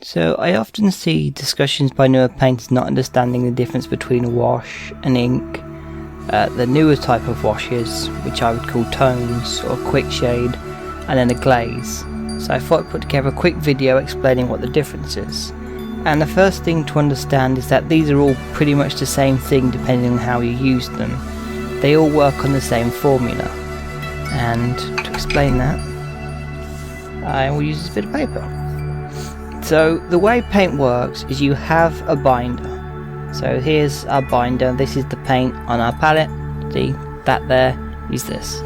So I often see discussions by newer painters not understanding the difference between a wash and ink, the newer type of washes, which I would call tones or Quickshade, and then a glaze. So I thought I'd put together a quick video explaining what the difference is. And the first thing to understand is that these are all pretty much the same thing depending on how you use them. They all work on the same formula. And to explain that, I will use this bit of paper. So the way paint works is you have a binder. So here's our binder, this is the paint on our palette. See, that there is this.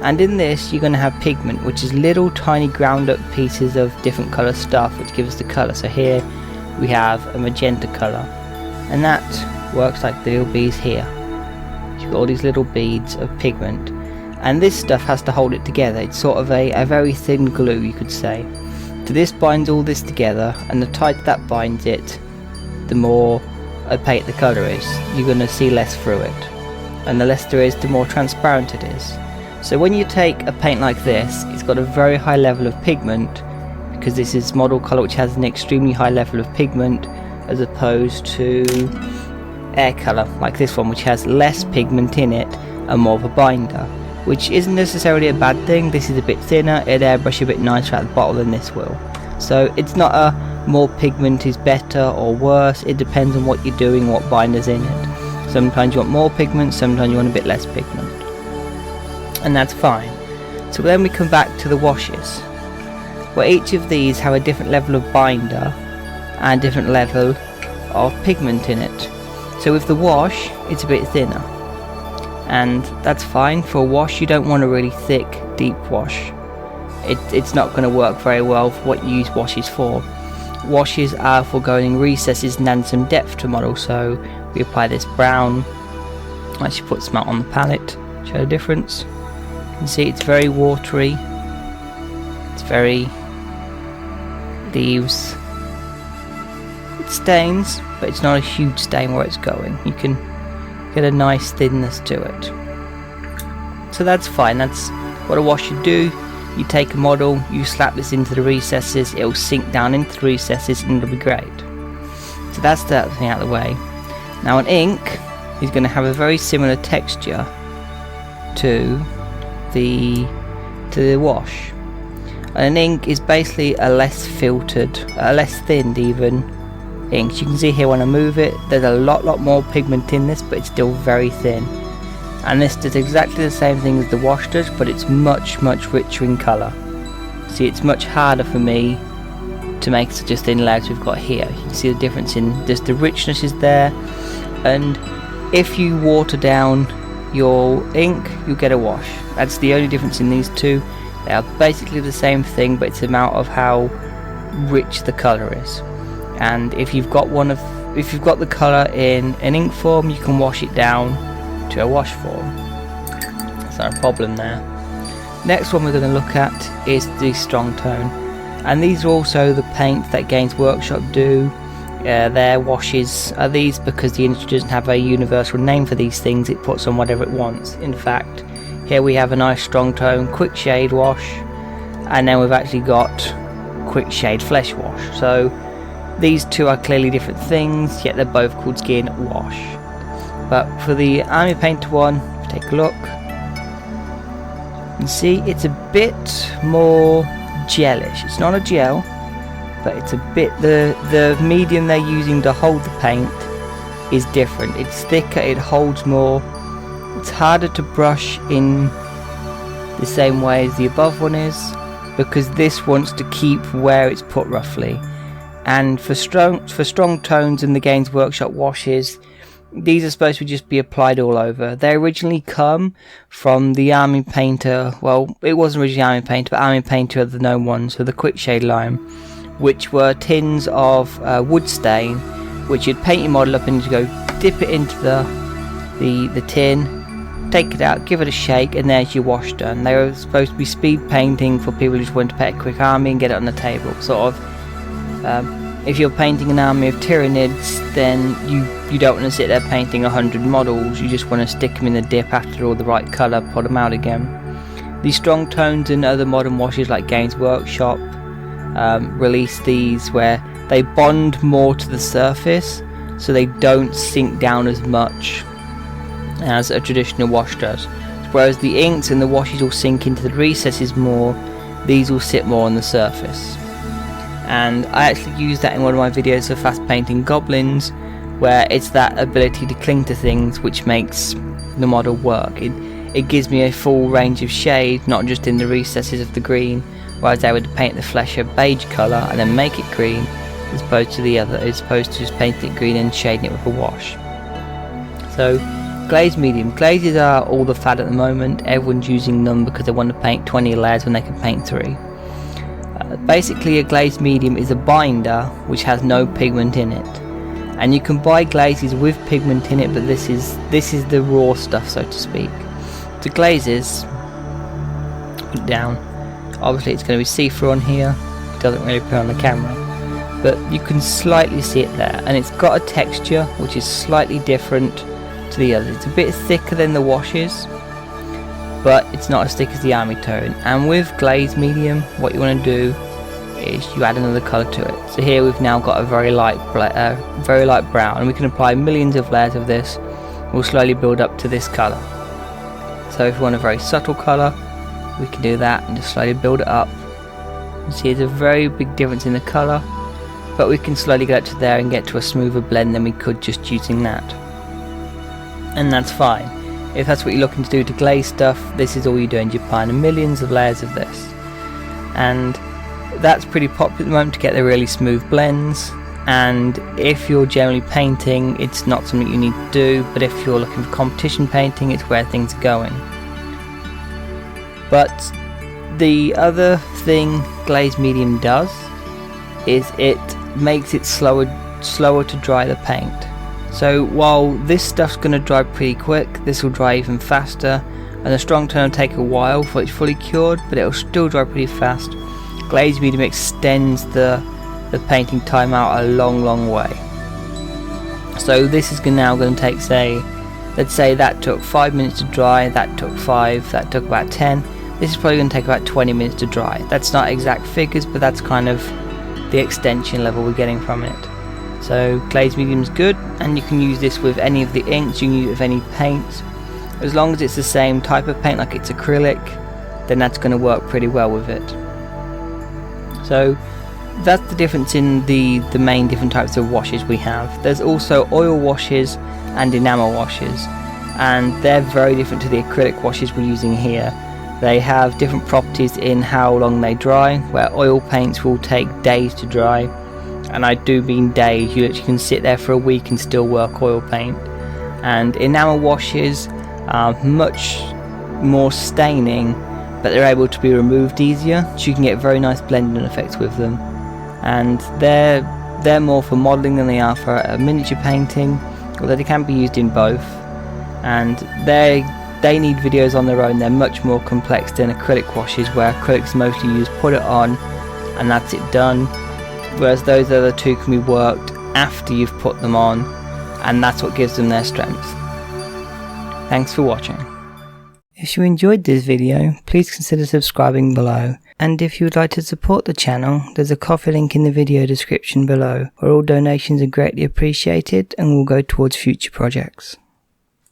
And in this you're going to have pigment, which is little tiny ground up pieces of different colour stuff which gives the colour. So here we have a magenta colour, and that works like the little beads here. You've got all these little beads of pigment, and this stuff has to hold it together. It's sort of a very thin glue, you could say. So this binds all this together, and the tighter that binds it, the more opaque the colour is. You're going to see less through it, and the less there is, the more transparent it is. So when you take a paint like this, it's got a very high level of pigment, because this is model colour which has an extremely high level of pigment, as opposed to air colour like this one, which has less pigment in it and more of a binder, which isn't necessarily a bad thing. This is a bit thinner, it'll airbrush a bit nicer at the bottom than this will. So it's not a more pigment is better or worse, it depends on what you're doing, what binder's in it. Sometimes you want more pigment, sometimes you want a bit less pigment, and that's fine. So then we come back to the washes, where each of these have a different level of binder and different level of pigment in it. So with the wash, it's a bit thinner, and that's fine. For a wash, you don't want a really thick, deep wash. It's not going to work very well for what you use washes for. Washes are for going in recesses and adding some depth to a model. So we apply this brown. I actually put some out on the palette, show the difference. You can see it's very watery. It's very leaves. It stains, but it's not a huge stain where it's going. You can get a nice thinness to it. So that's fine, that's what a wash should do. You take a model, you slap this into the recesses, it'll sink down into the recesses and it'll be great. So that's that thing out of the way. Now an ink is going to have a very similar texture to the wash. An ink is basically a less filtered, less thinned even ink. You can see here when I move it, there's a lot more pigment in this, but it's still very thin. And this does exactly the same thing as the wash does, but it's much richer in colour. See, it's much harder for me to make such a thin layer as we've got here. You can see the difference in just the richness is there, and if you water down your ink, you get a wash. That's the only difference in these two. They are basically the same thing, but it's the amount of how rich the colour is. And if you've got the colour in an ink form, you can wash it down to a wash form. That's not a problem there. Next one we're going to look at is the strong tone, and these are also the paints that Games Workshop do. Their washes are these because the industry doesn't have a universal name for these things. It puts on whatever it wants. In fact, here we have a nice strong tone Quickshade wash, and then we've actually got Quickshade flesh wash. So these two are clearly different things, yet they're both called skin wash. But for the army painter one, take a look. You can see it's a bit more gelish. It's not a gel, but it's a bit, the medium they're using to hold the paint is different. It's thicker, it holds more. It's harder to brush in the same way as the above one is, because this wants to keep where it's put roughly. And for strong tones in the Games Workshop washes, these are supposed to just be applied all over. They originally come from the Army Painter, well, it wasn't originally Army Painter, but Army Painter are the known ones, so the Quickshade line, which were tins of wood stain, which you'd paint your model up and you'd go dip it into the tin, take it out, give it a shake, and there's your wash done. They were supposed to be speed painting for people who just want to paint a quick army and get it on the table, sort of. If you're painting an army of Tyranids, then you don't want to sit there painting 100 models, you just want to stick them in the dip after they're all the right colour, put them out again. These strong tones and other modern washes like Games Workshop release these where they bond more to the surface, so they don't sink down as much as a traditional wash does. Whereas the inks and the washes will sink into the recesses more, these will sit more on the surface. And I actually used that in one of my videos of fast painting goblins, where it's that ability to cling to things which makes the model work. It gives me a full range of shade, not just in the recesses of the green, whereas I would paint the flesh a beige colour and then make it green, as opposed to just painting it green and shading it with a wash. So glaze medium. Glazes are all the fad at the moment. Everyone's using them because they want to paint 20 layers when they can paint 3. Basically a glaze medium is a binder which has no pigment in it. And you can buy glazes with pigment in it, but this is the raw stuff, so to speak. The glazes, put it down. Obviously it's going to be see-through on here. It doesn't really appear on the camera, but you can slightly see it there, and it's got a texture which is slightly different to the others. It's a bit thicker than the washes, but it's not as thick as the army tone. And with glaze medium, what you want to do is you add another colour to it. So here we've now got a very light brown, and we can apply millions of layers of this. We'll slowly build up to this colour. So if you want a very subtle colour, we can do that and just slowly build it up. You see there's a very big difference in the colour, but we can slowly get to there and get to a smoother blend than we could just using that. And that's fine. If that's what you're looking to do to glaze stuff, this is all you're doing. You're applying millions of layers of this. And that's pretty popular at the moment to get the really smooth blends. And if you're generally painting, it's not something you need to do, but if you're looking for competition painting, it's where things are going. But the other thing glaze medium does is it makes it slower to dry the paint. So while this stuff's going to dry pretty quick, this will dry even faster, and the strong tone will take a while for it's fully cured, but it'll still dry pretty fast. Glaze medium extends the painting time out a long way. So this is now going to take, let's say that took 5 minutes to dry, that took 5, that took about 10. This is probably going to take about 20 minutes to dry. That's not exact figures, but that's kind of the extension level we're getting from it. So glaze medium is good, and you can use this with any of the inks, you can use it with any paints. As long as it's the same type of paint, like it's acrylic, then that's going to work pretty well with it. So that's the difference in the main different types of washes we have. There's also oil washes and enamel washes, and they're very different to the acrylic washes we're using here. They have different properties in how long they dry, where oil paints will take days to dry, and I do mean days. You literally can sit there for a week and still work oil paint. And enamel washes are much more staining, but they're able to be removed easier, so you can get very nice blending effects with them. And they're more for modelling than they are for a miniature painting, although they can be used in both. And they need videos on their own. They're much more complex than acrylic washes, where acrylics mostly use put it on and that's it done, whereas those other two can be worked after you've put them on, and that's what gives them their strength. Thanks for watching. If you enjoyed this video, please consider subscribing below, and if you would like to support the channel, there's a Ko-fi link in the video description below, where all donations are greatly appreciated and will go towards future projects.